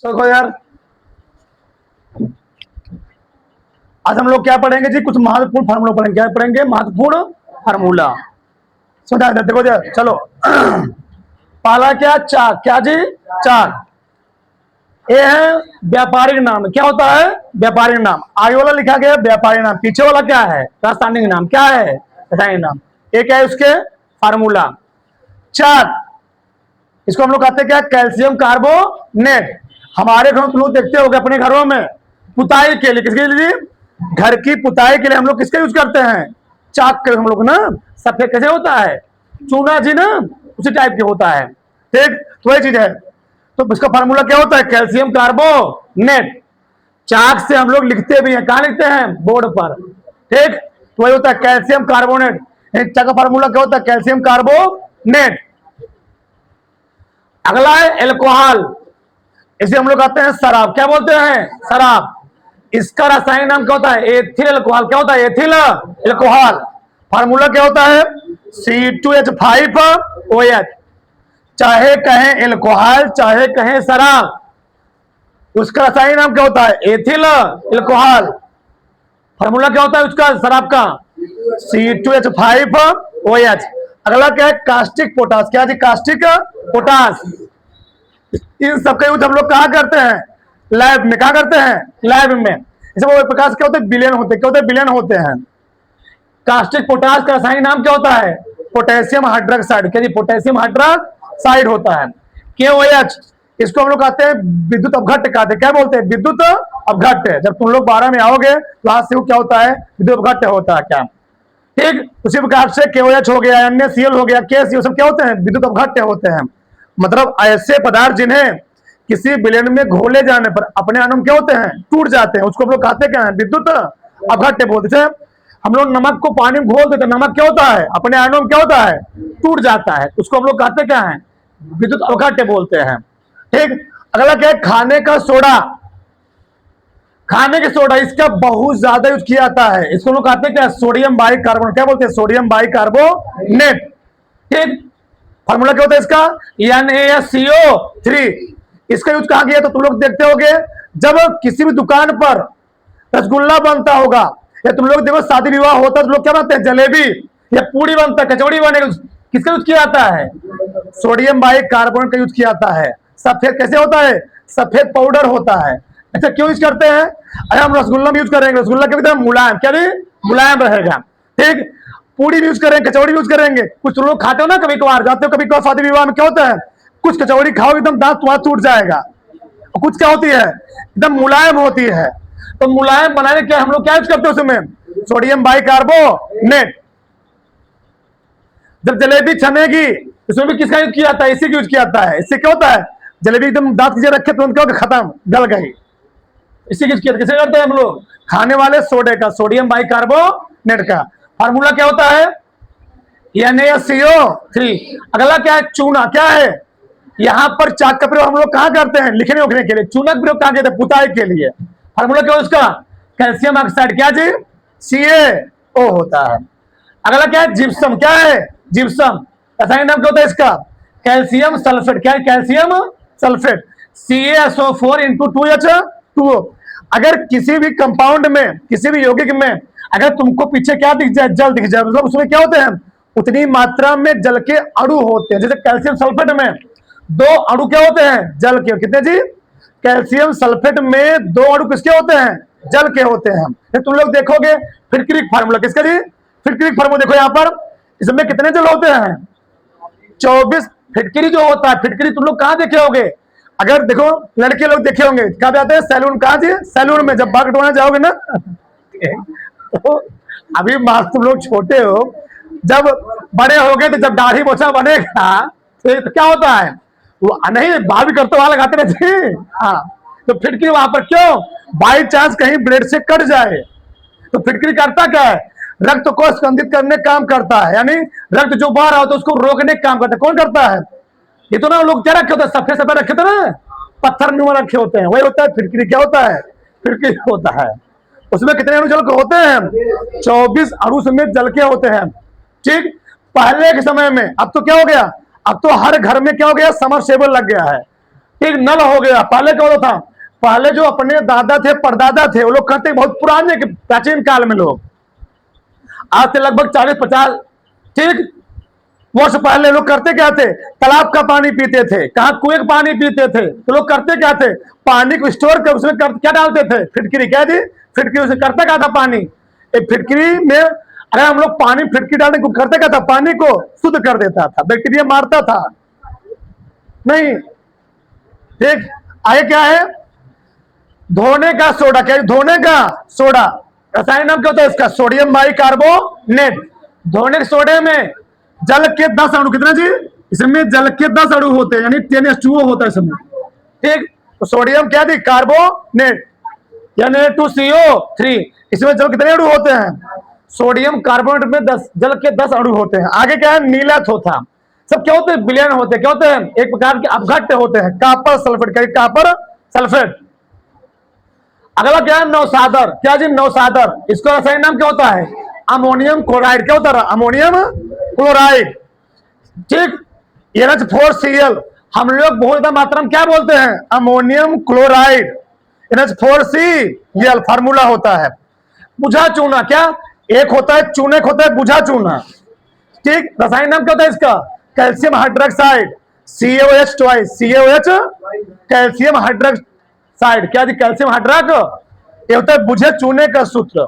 देखो यार, आज हम लोग क्या पढ़ेंगे जी? कुछ महत्वपूर्ण फार्मूला पढ़ेंगे। क्या पढ़ेंगे? महत्वपूर्ण फार्मूला। समझा? देखो जी, चलो। पहला क्या? चाक। क्या जी? चाक। ये है व्यापारिक नाम। क्या होता है? व्यापारिक नाम। आगे वाला लिखा गया व्यापारिक नाम, पीछे वाला क्या है? रासायनिक नाम। क्या है? रासायनिक नाम। ये क्या है? उसके फार्मूला। चाक, इसको हम लोग कहते हैं क्या? Calcium carbonate. हमारे घरों तुम लोग देखते होगे अपने घरों में पुताई के लिए, किसके लिए? घर की पुताई के लिए हम लोग किसका यूज करते हैं? चाक के। हम लोग ना सफेद कैसे होता है? चूना जी ना, उसी टाइप के होता है। ठीक, तो वही चीज है। तो इसका फार्मूला क्या होता है? Calcium carbonate. चाक से हम लोग लिखते भी हैं। कहां लिखते हैं? बोर्ड पर। ठीक, तो वही होता है कैल्शियम कार्बोनेट। चाक का फार्मूला क्या होता है? Calcium carbonate. अगला है एल्कोहल। इसे हम लोग कहते हैं शराब। क्या बोलते हैं? शराब। इसका रासायनिक नाम क्या होता है? Ethyl alcohol. क्या होता है? Ethyl alcohol. फार्मूला क्या होता है? C2H5OH। चाहे कहें अल्कोहल, चाहे कहें शराब, उसका रासायनिक नाम क्या होता है? Ethyl alcohol. फार्मूला क्या होता है उसका? शराब का C2H5OH। अगला क्या है? Caustic potash. क्या जी? Caustic potash. इन सबका यूज हम लोग कहा करते हैं? लैब में। कहा करते हैं? लैब में। इसे वो प्रकाश क्या होते हैं? विलयन होते हैं। क्या होते हैं? विलयन होते हैं। कास्टिक पोटास का रासायनिक नाम क्या होता है? Potassium hydroxide. क्या जी? पोटेशियम हाइड्रोक्साइड होता है। KOH, इसको हम लोग कहते हैं विद्युत अपघट्य कहते हैं। क्या बोलते हैं? विद्युत अपघट्य। जब तुम लोग 12 में आओगे तो आज से क्या होता है? विद्युत अपघट्य होता है। क्या? ठीक, उसी प्रकार से KOH हो गया, NaCl हो गया, KCl, सब क्या होते हैं? विद्युत अपघट्य होते हैं। मतलब ऐसे पदार्थ जिन्हें किसी विलयन में घोले जाने पर अपने अणु क्या होते हैं? टूट जाते हैं। उसको हम लोग कहते क्या है? विद्युत अपघट्य बोलते हैं। हम लोग नमक को पानी में घोल देते हैं, नमक क्या होता है? अपने अणु में क्या होता है? टूट जाता है। उसको हम लोग कहते क्या है? विद्युत अपघट्य बोलते हैं। ठीक, अगला क्या है? खाने का सोडा। खाने के सोडा, इसका बहुत ज्यादा यूज किया जाता है। इसको लोग कहते हैं क्या? Sodium bicarbonate. क्या बोलते हैं? Sodium bicarbonate. ठीक, फार्मूला क्या होता है इसका? NaCO3। इसका यूज कहां किया? तो तुम लोग देखते होगे जब किसी भी दुकान पर रसगुल्ला बनता होगा, या तुम लोग देखो शादी विवाह होता है तो लोग क्या बनाते हैं? जलेबी या पूरी बनता है, कचौड़ी बनेगा, किसका यूज किया जाता है? सोडियम बाइकार्बोनेट का यूज किया जाता है। सफेद कैसे होता है? सफेद पाउडर होता है। अच्छा, क्यों यूज करते हैं? अरे हम रसगुल्ला में यूज करेंगे, रसगुल्ला क्या मुलायम, क्या भी मुलायम रहेगा। ठीक, पूरी भी यूज करेंगे, कचौड़ी यूज करेंगे। कुछ लोग खाते हो ना, कभी कभार जाते हो, कभी कभार शादी विवाह में क्या होता है? कुछ कचौड़ी खाओ एकदम दांत तुम्हारा टूट जाएगा, और कुछ क्या होती है? एकदम मुलायम होती है। तो मुलायम बनाने के हम लोग क्या यूज करते हैं उसमें? Sodium bicarbonate. जब जलेबी छनेगी इसमें भी किसका यूज किया जाता है? इसी का यूज किया जाता है। इससे क्या होता है? जलेबी एकदम दांत कीजिए रखे तुरंत क्या होगा? खत्म, गल गई। इसी की किसे करते हैं हम लोग? खाने वाले सोडे का, सोडियम बाइकार्बोनेट का। फार्मूला क्या होता है? NaCO3। अगला क्या है? चूना। क्या है? यहां पर चाक का प्रयोग हम लोग कहां करते हैं? लिखने उखने के लिए। चूना का प्रयोग कहां करते हैं? पुताई के लिए। फार्मूला क्या है उसका? Calcium oxide. क्या जी? CaO होता है। अगला क्या है? जिप्सम। क्या है? जिप्सम। रासायनिक नाम क्या होता है इसका? Calcium sulphate. क्या है? Calcium sulphate. CaSO4 × 2H2O। अगर किसी भी कंपाउंड में, किसी भी यौगिक में अगर तुमको पीछे क्या दिख जाए? जल दिख जाए, मतलब उसमें क्या होते हैं? उतनी मात्रा में जल के अणु होते हैं। जैसे कैल्शियम सल्फेट में 2 अणु क्या होते हैं? जल के। कितने जी? कैल्शियम सल्फेट में 2 अणु किसके होते हैं? जल के होते हैं। तुम लोग देखोगे फिटक्रिक फार्मूला किसका जी? फिटक्रिक फार्मूला देखो यहां पर, इसमें कितने जल होते हैं? 24। फिटकरी जो होता है, फिटकरी तुम लोग कहां देखे होंगे? अगर देखो लड़के लोग देखे होंगे, कहा जाते हैं सैलून। कहा जी? सैलून में जब बाल कटवाना जाओगे ना तो अभी तुम लोग छोटे हो, जब बड़े हो गए तो जब दाढ़ी मोछा बनेगा तो क्या होता है? वो नहीं, बाल भी करते वहां लगाते रहते। हाँ, तो फिटकरी वहां पर क्यों? बाई चांस कहीं ब्लेड से कट जाए तो फिटकरी करता क्या है? रक्त को स्कंदित करने काम करता है, यानी रक्त जो बह रहा होता है उसको रोकने काम करता है। कौन करता है? ये तो ना लोग क्या रखे होते हैं? सफेद सफेद रखे थे ना, पत्थर नुमा रखे होते हैं, वही होता है फिटकरी। क्या होता है? फिटकरी होता है। उसमें कितने अणु जल के होते हैं? 24 अणु में जल के होते हैं। ठीक, पहले के समय में, अब तो क्या हो गया? अब तो हर घर में क्या हो गया? समरसेबल लग गया है। ठीक, नल हो गया। पहले क्या होता था, पहले जो अपने दादा थे परदादा थे वो लोग कहते बहुत पुराने के प्राचीन काल में लोग, आज से लगभग 40-50 ठीक वर्ष पहले लोग करते क्या थे, तालाब का पानी पीते थे, कहा कुएं का पानी पीते थे। तो लोग करते क्या थे, पानी को स्टोर कर उसमें क्या डालते थे, फिटकरी। क्या जी, फिटकरी। उसे करते क्या था, पानी एक फिटकरी में अगर हम लोग पानी फिटकरी डालने को करते क्या था, पानी को शुद्ध कर देता था, बैक्टीरिया मारता था नहीं। ठीक, आगे क्या है, धोने का सोडा। क्या धोने का सोडा, रसायन नाम क्या होता है इसका, सोडियम बाइकार्बोनेट। धोने के सोडे में जल के 10 अणु, कितना जी, इसमें जल के 10 अणु होते हैं, यानी 10H2O होता है इसमें। ठीक, तो सोडियम क्या थी, कार्बोनेट, यानी 2CO3। इसमें जल कितने अणु होते हैं, सोडियम कार्बोनेट में 10 जल के 10 अणु होते हैं। आगे क्या है, नीला थोथा। सब क्या होते हैं, विलयन होते हैं। क्या होते हैं, एक प्रकार के अपघट्य होते हैं, कॉपर सल्फेट। क्या, कॉपर सल्फेट। अगला क्या है, नौसादर। क्या जी, नौसादर। इसका रसायन नाम क्या होता है, अमोनियम क्लोराइड। क्या होता है, अमोनियम क्लोराइड। ठीक, NH4Cl हम लोग बहुत ज्यादा मात्रा में क्या बोलते हैं, अमोनियम क्लोराइड, NH4Cl फार्मूला होता है। बुझा चूना, क्या एक होता है चूने, एक होता है बुझा चूना। ठीक, रसायन नाम क्या होता है इसका, calcium hydroxide, CaOH twice, CaOH, calcium hydroxide. क्या जी, कैल्शियम हाइड्रोक्साइड, ये होता है बुझे चूने का सूत्र।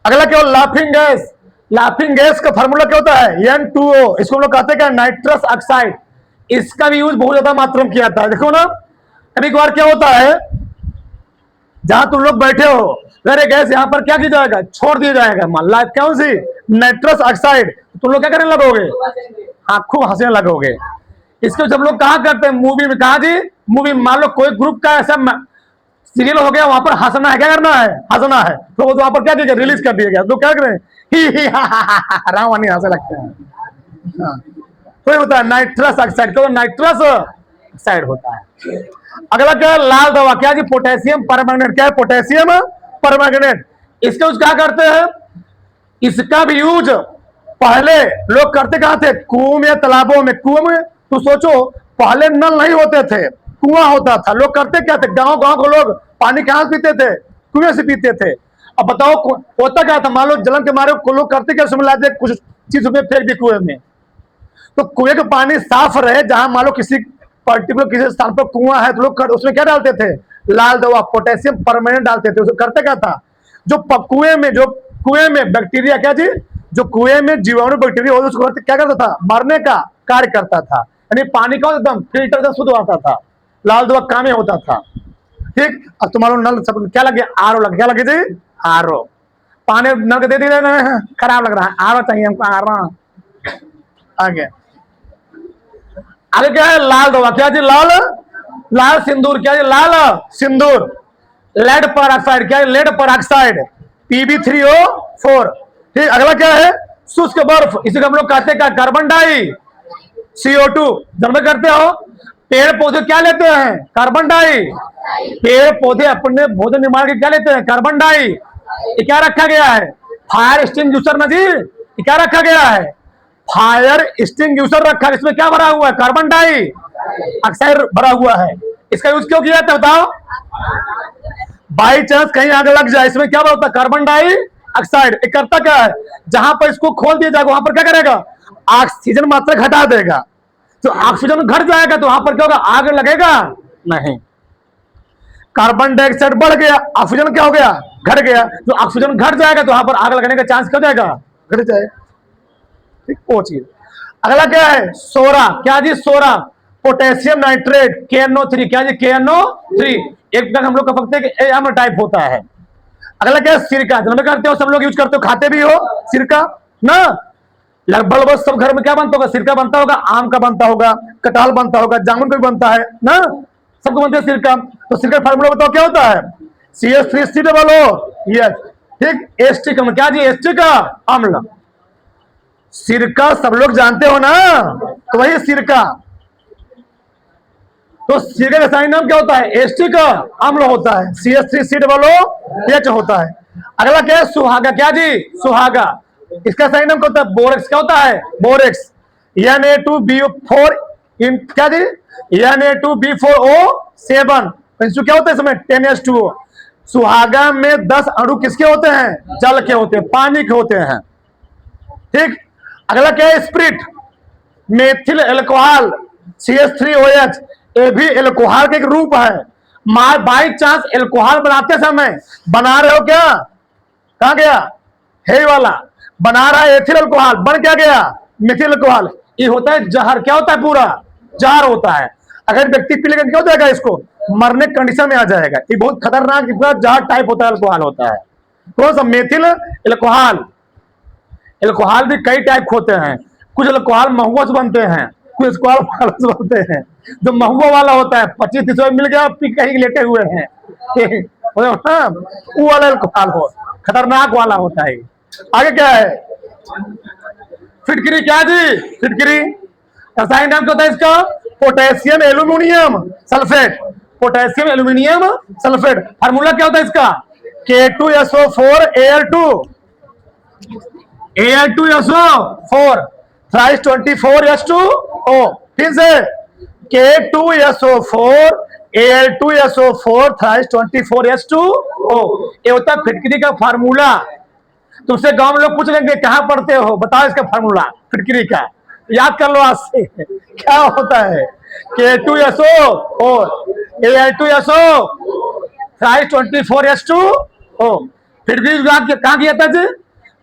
अगला क्या, लाफिंग गैस। लाफिंग गैस का फार्मूला क्या होता है, N2O। इसको हम लोग कहते हैं क्या, नाइट्रस ऑक्साइड। इसका भी यूज बहुत ज्यादा मात्रा में किया था। देखो ना, कभी कभार क्या होता है, जहां तुम लोग बैठे हो, अरे गैस यहाँ पर क्या किया जाएगा, छोड़ दिया जाएगा, मान ला कौन सी, नाइट्रस ऑक्साइड। तुम लोग क्या करने लगोगे, हाँ खूब हंसने लगोगे। इसको जब लोग कहा करते हैं मूवी में, कहा जी मूवी, मान लो कोई ग्रुप का ऐसा सीरियल हो गया, वहां पर हंसना है, क्या करना है, हंसना है, तो वो वहां पर क्या किया, रिलीज कर दिया गया। तो क्या करें, ही रामानी हंसे लगते हैं। तो होता है नाइट्रस ऑक्साइड, क्यों, नाइट्रस ऑक्साइड होता है। अगला क्या है, लाल दवा। क्या जी, पोटेशियम परमैंगनेट। क्या है, पोटेशियम परमैंगनेट। इसका यूज क्या करते हैं, इसका भी यूज पहले लोग करते कहां थे, कुओं में, तालाबों में। कुओं में तो सोचो पहले नल नहीं होते थे, कुआं होता था। लोग करते क्या थे, गांव गांव के लोग पानी कहां से पीते थे, कुएं से पीते थे। अब बताओ होता क्या था, मान लो जलन के मारे लोग करते क्या, उसमें लाते कुछ चीज में फेंक दी कुएं में, तो कुएं का पानी साफ रहे। जहां मान लो किसी पर्टिकुलर किसी स्थान पर कुआं है, तो लोग उसमें क्या डालते थे, लाल दवा, पोटेशियम परमैंगनेट डालते थे। उसे करते क्या था, जो कुएं में बैक्टीरिया, क्या जी, जो कुएं में जीवाणु बैक्टीरिया होता, उसको क्या करता था, मारने का कार्य करता था। यानी पानी का एकदम फिल्टर से शुद्ध आता था, लाल दवा काम होता था। ठीक, अब तुम्हारा नल सब क्या लगे, आरओ लगे। क्या लगे जी, आरओ। पानी नल के दे दिए, खराब लग रहा है, आरओ चाहिए हमको, आरओ। आगे आगे क्या है, लाल दवा। क्या जी, लाल सिंदूर। क्या जी, लाल सिंदूर। लेड पर ऑक्साइड। क्या है, लेड पर ऑक्साइड, Pb3O4। ठीक, अगला क्या है, शुष्क बर्फ। इसे हम लोग कहते हैं क्या, कार्बन डाई, CO2। जब में करते हो, पेड़ पौधे क्या लेते हैं, कार्बन डाई। पेड़ पौधे अपने भोजन निर्माण के क्या लेते हैं, कार्बन डाई। ये क्या रखा गया है, फायर एक्सटिंग्विशर में जी, ये क्या रखा गया है, फायर एक्सटिंग्विशर रखा है। इसमें क्या भरा हुआ है, कार्बन डाई ऑक्साइड भरा हुआ है। इसका यूज क्यों किया था बताओ, बाई चांस कहीं आग लग जाए, इसमें क्या होता है, कार्बन डाई ऑक्साइड। करता क्या है, जहां पर इसको खोल दिया जाएगा वहां पर क्या करेगा, ऑक्सीजन मात्रा घटा देगा। तो ऑक्सीजन घट जाएगा तो वहां पर क्या होगा, आग लगेगा नहीं। कार्बन डाइऑक्साइड बढ़ गया, ऑक्सीजन क्या हो गया, घट गया। तो ऑक्सीजन घट जाएगा तो वहां पर आग लगने का चांस क्या हो जाएगा, घट जाएगा। ठीक, वो चीज। अगला क्या है, सोरा। क्या जी, सोरा, पोटेशियम नाइट्रेट, KNO3। क्या जी, KNO3। एक तरह हम लोग कह सकते हैं कि एम टाइप होता है। अगला क्या है, सिरका। जन्म करते हो सब लोग यूज करते हो, खाते भी हो सिरका ना, लगभग सब घर में क्या बनता होगा, सिरका बनता होगा। आम का बनता होगा, कटहल बनता होगा, जामुन का भी बनता है ना, सबको बनता है सिरका। तो सिरका फार्मूला बताओ क्या होता है, CH3COO। यस, ठीक, एस्टिक अम्ल। क्या जी, एस्टिक अम्ल। सिरका सब लोग जानते हो ना, तो वही सिरका। तो सिरका का सही नाम क्या होता है, एस्टिक अम्ल होता है, CH3COOH होता है। अगला क्या है, सुहागा। क्या जी, सुहागा। इसका सही नाम क्या होता है, बोरेक्स। क्या होता है, बोरेक्स, Na2BO4। क्या जी, Na2B4O7 क्या होता है इसमें 10H2O। सुहागा में 10 अणु किसके होते हैं? जल के होते हैं, पानी के होते हैं। ठीक, अगला क्या है? स्प्रिट, मेथिल एल्कोहल CH3OH, ये भी एल्कोहल का एक रूप है। बाई चांस एल्कोहल बनाते समय बना रहे हो क्या? कहां गया? हे वाला बना रहा है एथिल अल्कोहल, बन क्या गया? Methyl alcohol. ये होता है जहर। क्या होता है? पूरा जहर होता है। अगर व्यक्ति पी लेगा क्या हो जाएगा? इसको मरने कंडीशन में आ जाएगा। ये बहुत खतरनाक जहर टाइप होता है, अल्कोहल होता है। कौन सा? Methyl alcohol. एल्कोहल भी कई टाइप होते हैं। कुछ एल्कोहल महुआ से बनते हैं, कुछ एल्कोहल से बनते हैं। जो महुआ वाला होता है 25-30 मिल गया, पी कहीं लेटे हुए हैं वो वाला एल्कोहल हो, खतरनाक वाला होता है। आगे क्या है? फिटकरी। क्या जी? फिटकरी रासायनिक नाम क्या होता है इसका? Potassium aluminium sulphate. Potassium aluminium sulphate. Formula क्या होता है इसका? K2SO4 Al2 Al2SO4 thrice 24H2O। फिर से K2SO4 Al2SO4 थ्राइस 24H2O। ये होता है फिटकरी का फार्मूला। तुमसे गांव में लोग पूछ लेंगे कहां पढ़ते हो, बताओ इसका फार्मूला फिटकरी का, याद कर लो आज से। क्या होता है? K2SO4 Al2SO thrice 24H2O। फिटकरी कहां किया था जी?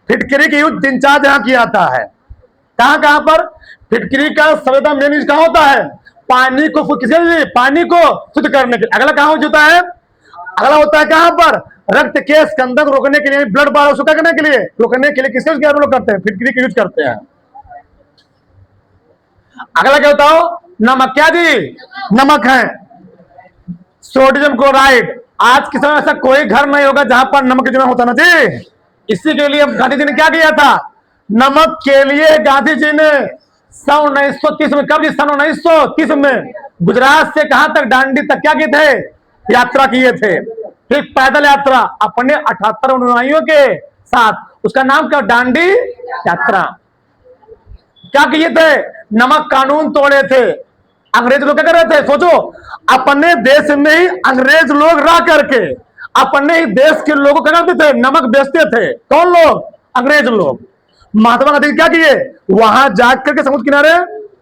फिटकरी की यूज दिनचा जहां किया जाता है। कहां पर? फिटकरी का सबसे मेन यूज कहां होता है? पानी को पानी को शुद्ध करने के लिए। अगला कहां होता है? अगला होता है कहां पर? रक्त के स्कंदन रोकने के लिए, ब्लड बार शुद्ध करने के लिए, रोकने के लिए किसके यूज करते हैं? फिटकरी का यूज करते हैं। अगला क्या बताओ? नमक। क्या जी? नमक है सोडियम क्लोराइड। आज के समय ऐसा कोई घर नहीं होगा जहां पर नमक जुड़ा होता ना जी। इसी के लिए गांधी जी ने क्या किया था? नमक के लिए गांधी जी ने 1930 में, कब जी? 1930 में गुजरात से कहां तक? दांडी तक क्या किए थे? यात्रा किए थे। फिर पैदल यात्रा अपने 78 अनुयायियों के साथ, उसका नाम क्या? दांडी यात्रा। क्या किए थे? नमक कानून तोड़े थे। अंग्रेज लोग क्या कर रहे थे? सोचो, अपने देश में ही अंग्रेज लोग रह करके अपने ही देश के लोगों को क्या करते थे? नमक बेचते थे। कौन लोग? अंग्रेज लोग। महात्मा गांधी क्या किए? वहां जाकर के समुद्र किनारे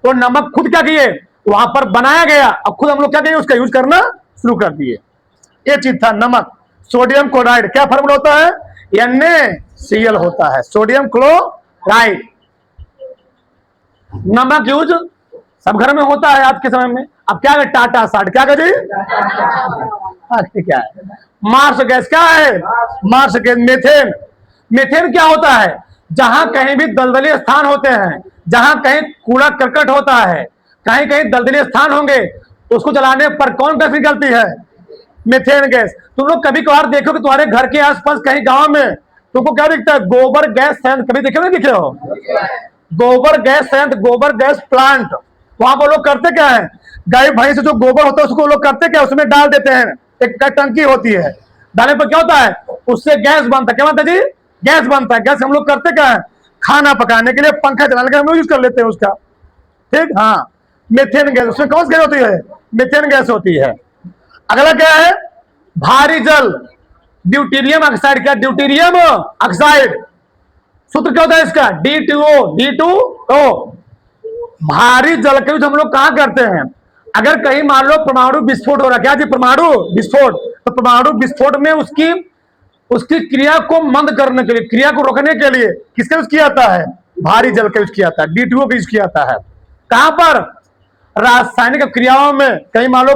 तो नमक खुद क्या किए? वहां पर बनाया गया और खुद हम लोग क्या किए? उसका यूज करना शुरू कर दिए। ये चीज था नमक। सोडियम क्लोराइड क्या फार्मूला होता है? NaCl होता है, सोडियम क्लोराइड। नमक यूज सब घर में होता है आज के समय में। अब क्या है? टाटा साठ। क्या जी? क्या है? Marsh gas. क्या है? Marsh gas. मेथेन। मेथेन क्या होता है? जहां कहीं भी दलदली स्थान होते हैं, जहां कहीं कूड़ा करकट होता है, कहीं कहीं दलदली स्थान होंगे, उसको जलाने पर कौन गैस निकलती है? Methane gas. तुम लोग कभी कभार देखो कि तुम्हारे घर के आसपास कहीं गांव में तुमको क्या दिखता है? गोबर गैस संयंत्र। कभी देखे नहीं दिखे हो? गोबर गैस संयंत्र, गोबर गैस प्लांट। वहां पर लोग करते क्या है? गाय भैंस से जो गोबर होता है उसको लोग करते क्या? उसमें डाल देते हैं। एक टंकी होती है, डालने पर क्या होता है? उससे गैस बनता है। क्या बनता है जी? गैस बनता है। गैस हम लोग करते क्या है? खाना पकाने के लिए, पंखा चलाने के लिए हम लोग यूज कर लेते हैं उसका। ठीक, हाँ। मेथेन गैस, उसमें कौन सी गैस होती है? मेथेन गैस होती है। अगला क्या है? भारी जल, ड्यूटेरियम ऑक्साइड। क्या? Deuterium oxide. सूत्र क्या होता है इसका? D2O। भारी जल का यूज हम लोग कहां करते हैं? अगर कहीं मान लो परमाणु विस्फोट हो रहा है। क्या जी? परमाणु विस्फोट। तो परमाणु विस्फोट में उसकी क्रिया को मंद करने के लिए, क्रिया को रोकने के लिए किसका यूज किया जाता है? भारी जल का यूज किया जाता है। D2O का यूज किया जाता है। कहां पर? रासायनिक क्रियाओं में। कहीं मान लो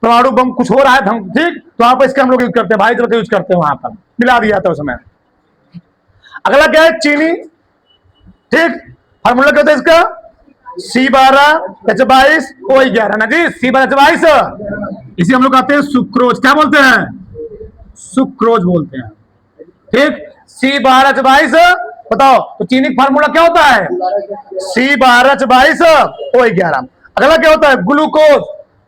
परमाणु बम कुछ हो रहा है, ठीक, तो वहां पर इसका हम लोग यूज करते हैं, भारी जल का यूज करते हैं, वहां पर मिला दिया था उसमें। अगला क्या है? चीनी। ठीक, फार्मूला क्या होता है इसका? C12H22O11 ना जी। C12H22, इसी हम लोग कहते हैं सुक्रोज। क्या बोलते हैं? सुक्रोज बोलते हैं। ठीक, C12H22 बताओ तो चीनी फार्मूला क्या होता है? C12H22O11। अगला क्या होता है? ग्लूकोज।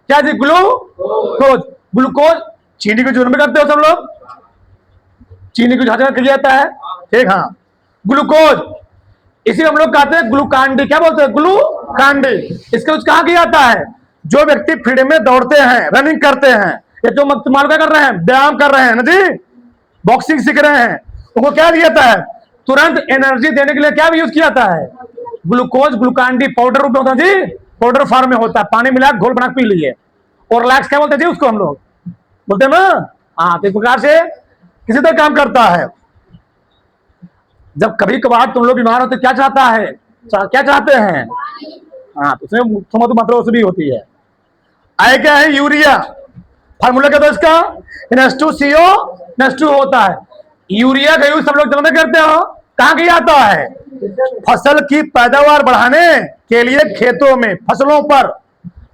क्या जी? ग्लूकोज। ग्लूकोज चीनी को जुर्म में करते हो सब लोग, चीनी को झांझा किया जाता है। ठीक, हाँ। ग्लूकोज इसी हम लोग कहते हैं ग्लूकांडी। क्या बोलते हैं? ग्लूकांडी। इसका यूज कहां किया जाता है? जो व्यक्ति फील्ड में दौड़ते हैं, रनिंग करते हैं, ये तो तुम्हारा क्या कर रहे हैं, व्यायाम कर रहे हैं ना जी, बॉक्सिंग सीख रहे हैं, उनको क्या दिया जाता है, तुरंत एनर्जी देने के लिए क्या भी यूज किया जाता है, ग्लूकोज, ग्लूकान डी पाउडर रूप में होता है जी, पाउडर फॉर्म में होता है, पानी मिला घोल बना पी लिए। और रिलैक्स क्या बोलते हैं जी उसको, हम लोग बोलते हैं ना। हाँ, तो इस प्रकार से किसी तरह काम करता है। जब कभी कभार तुम लोग बीमार होते क्या चाहता है, क्या चाहते हैं, हाँ, तो उसमें मात्रा भी होती है। आए क्या है, यूरिया, फार्मूला क्या था इसका, N2CO N2 होता है। यूरिया का यूज सब लोग जन्म में करते हो, कहां किया जाता है, फसल की पैदावार बढ़ाने के लिए खेतों में, फसलों पर,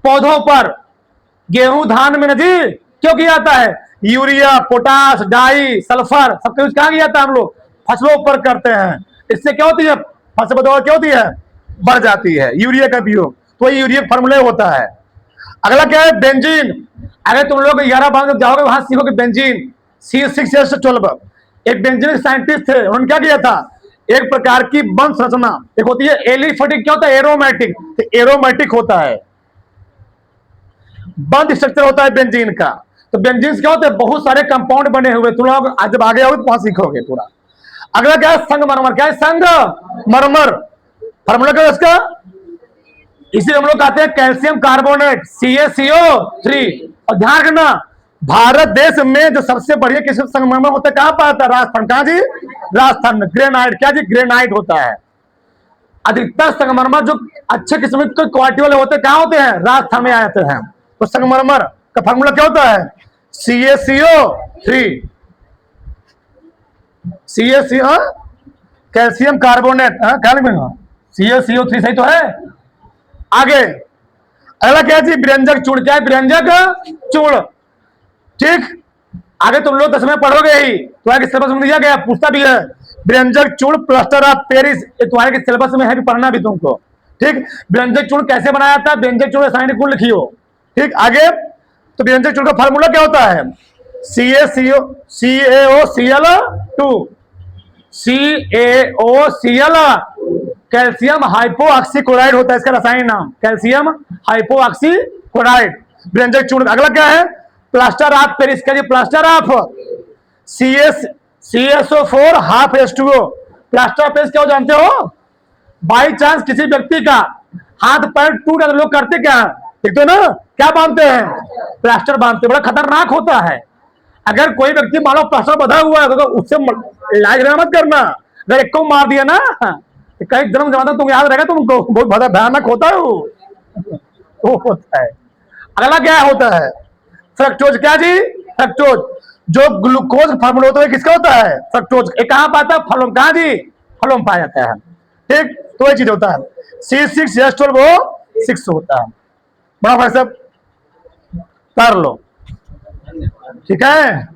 पौधों पर, गेहूं धान में नजी क्यों किया जाता है, यूरिया, पोटास, डाई, सल्फर सबका यूज कहां किया जाता है, हम लोग फसलों पर करते हैं। इससे क्या होती है, फसल पैदावार क्या होती है, बढ़ जाती है, यूरिया का उपयोग। तो यूरिया फार्मूला होता है। अगला क्या है, बेंजीन। अगर तुम लोग 11 बार जाओगे वहां सीखोगे बेंजीन, C6H12। एक बेंजीन साइंटिस्ट थे, उन्होंने क्या किया था, एक प्रकार की बंध संरचना, एक होती है एलिफेटिक, क्या होता है, एरोमेटिक, तो एरोमेटिक होता है, बंध स्ट्रक्चर होता है बेंजीन का। तो बेंजीन क्या होते हैं, बहुत सारे कंपाउंड बने हुए, तुम लोग आज जब आगे आओगे तो वहां सीखोगे पूरा। अगला क्या है, संगमरमर। क्या है, संगमरमर, फार्मूला क्या है इसका, इसे हम लोग कहते हैं कैल्शियम कार्बोनेट, CaCO3। और ध्यान रखना, भारत देश में जो सबसे बढ़िया किस्म संगमरमर होता है कहां पाता है, राजस्थान। कहां जी, राजस्थान में। ग्रेनाइट, क्या जी, ग्रेनाइट होता है। अधिकतर संगमरमर जो अच्छे किस्म के क्वालिटी वाले होते हैं कहां होते हैं, राजस्थान में आते हैं। तो संगमरमर का फार्मूला क्या होता है, CaCO3, CaCO, कैल्शियम कार्बोनेट, क्या लिखेगा, CaCO3 सही तो है। आगे अगला क्या है जी, व्यंजक चूर्ण। क्या है, व्यंजक चूर्ण, ठीक। आगे तुम लोग 10 में पढ़ोगे ही, तुम्हारे सिलेबस में दिया गया, पूछता भी है, व्यंजक चूर्ण प्लास्टर ऑफ पेरिस, तुम्हारे सिलेबस में है, भी पढ़ना भी तुमको, ठीक। व्यंजक चूर्ण कैसे बनाया था, व्यंजक चूर्ण रासायनिक गुण लिखियो, ठीक। आगे तो व्यंजक चूर्ण का फार्मूला क्या होता है, CaOCl2, CaOCl, कैल्शियम हाइपोऑक्सीक्लोराइड होता है इसका रासायनिक नाम, कैल्शियम हाइपोऑक्सीक्लोराइड, व्यंजक चूर्ण। अगला क्या है, प्लास्टर ऑफ पेरिस। का plaster of CaSO4 half H2O। Plaster of Paris क्या हो जानते हो, बाई चांस किसी व्यक्ति का हाथ पैर टूट जाए लोग करते क्या, ठीक तो ना, क्या बांधते हैं, प्लास्टर बांधते, बड़ा खतरनाक होता है। अगर कोई व्यक्ति मान लो प्लास्टर बंधा हुआ है तो उससे इलाज मत करना, अगर एक को मार दिया ना, कई जन्म जमाना तुम याद रहेगा तुमको, बहुत बड़ा भयानक होता है वो होता है। अगला क्या होता है, फ्रक्टोज। क्या जी, फ्रक्टोज, जो ग्लूकोज फार्मूला होता है किसका होता है, फ्रक्टोज। ये कहां पाता है, फलों, कहां जी, फलों में पाया जाता है, ठीक। तो ये चीज होता है, C6H12O6 होता है। बड़ा भाई साहब कर लो, ठीक है।